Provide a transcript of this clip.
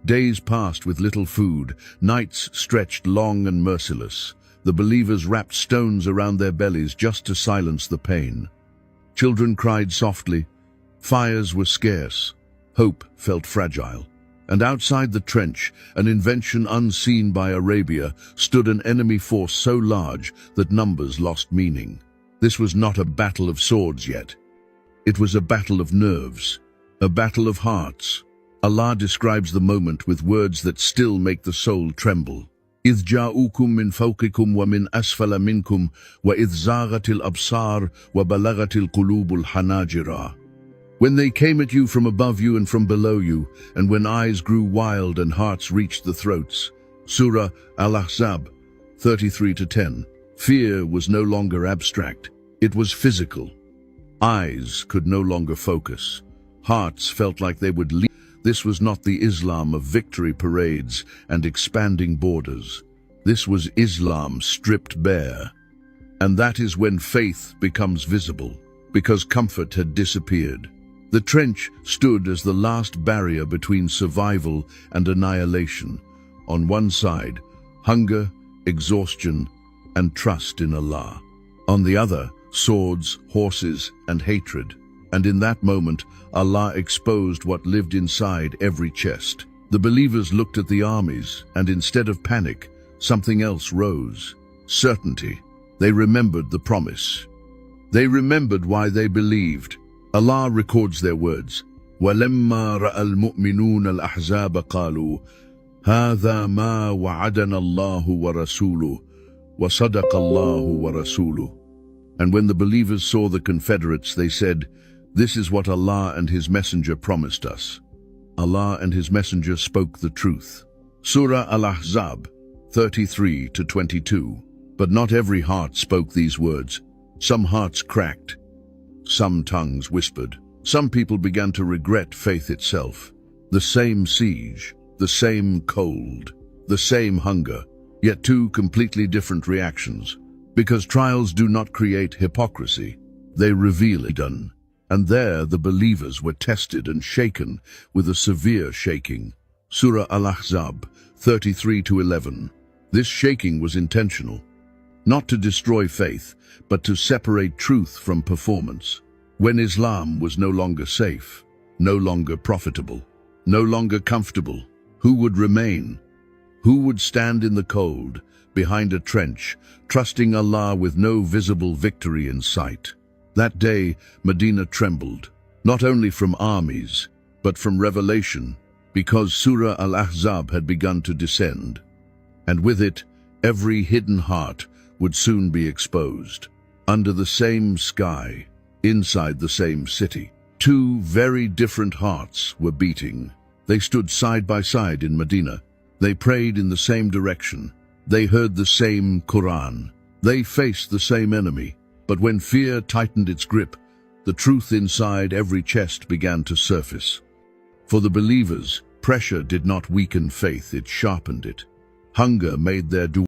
Days passed with little food, nights stretched long and merciless. The believers wrapped stones around their bellies just to silence the pain. Children cried softly. Fires were scarce. Hope felt fragile. And outside the trench, an invention unseen by Arabia, stood an enemy force so large that numbers lost meaning. This was not a battle of swords yet. It was a battle of nerves, a battle of hearts. Allah describes the moment with words that still make the soul tremble. إِذْ جَاءُوكُمْ مِنْ فَوْقِكُمْ وَمِنْ أَسْفَلَ مِنْكُمْ وَإِذْ زَاغَتِ الْأَبْصَارُ وَبَلَغَتِ الْقُلُوبُ الْحَنَاجِرَ. When they came at you from above you and from below you, and when eyes grew wild and hearts reached the throats. Surah Al-Ahzab 33-10. Fear was no longer abstract. It was physical. Eyes could no longer focus. Hearts felt like they would leap. This was not the Islam of victory parades and expanding borders. This was Islam stripped bare. And that is when faith becomes visible, because comfort had disappeared. The trench stood as the last barrier between survival and annihilation. On one side, hunger, exhaustion, and trust in Allah. On the other, swords, horses, and hatred. And in that moment, Allah exposed what lived inside every chest. The believers looked at the armies, and instead of panic, something else rose. Certainty. They remembered the promise. They remembered why they believed. Allah records their words. وَلَمَّا رَأَى الْمُؤْمِنُونَ الْأَحْزَابَ قَالُوا هَذَا مَا وَعَدَنَا اللَّهُ وَرَسُولُهُ وَصَدَقَ اللَّهُ وَرَسُولُهُ. And when the believers saw the Confederates, they said, "This is what Allah and His Messenger promised us." Allah and His Messenger spoke the truth. Surah Al-Ahzab 33-22. But not every heart spoke these words. Some hearts cracked. Some tongues whispered. Some people began to regret faith itself. The same siege, the same cold, the same hunger, yet two completely different reactions. Because trials do not create hypocrisy, they reveal it. And there the believers were tested and shaken with a severe shaking. Surah Al-Ahzab 33-11. This shaking was intentional. Not to destroy faith, but to separate truth from performance. When Islam was no longer safe, no longer profitable, no longer comfortable, who would remain? Who would stand in the cold, behind a trench, trusting Allah with no visible victory in sight? That day, Medina trembled, not only from armies, but from revelation, because Surah Al-Ahzab had begun to descend. And with it, every hidden heart would soon be exposed. Under the same sky, inside the same city, two very different hearts were beating. They stood side by side in Medina. They prayed in the same direction. They heard the same Quran. They faced the same enemy. But when fear tightened its grip, the truth inside every chest began to surface. For the believers, pressure did not weaken faith, it sharpened it. Hunger made their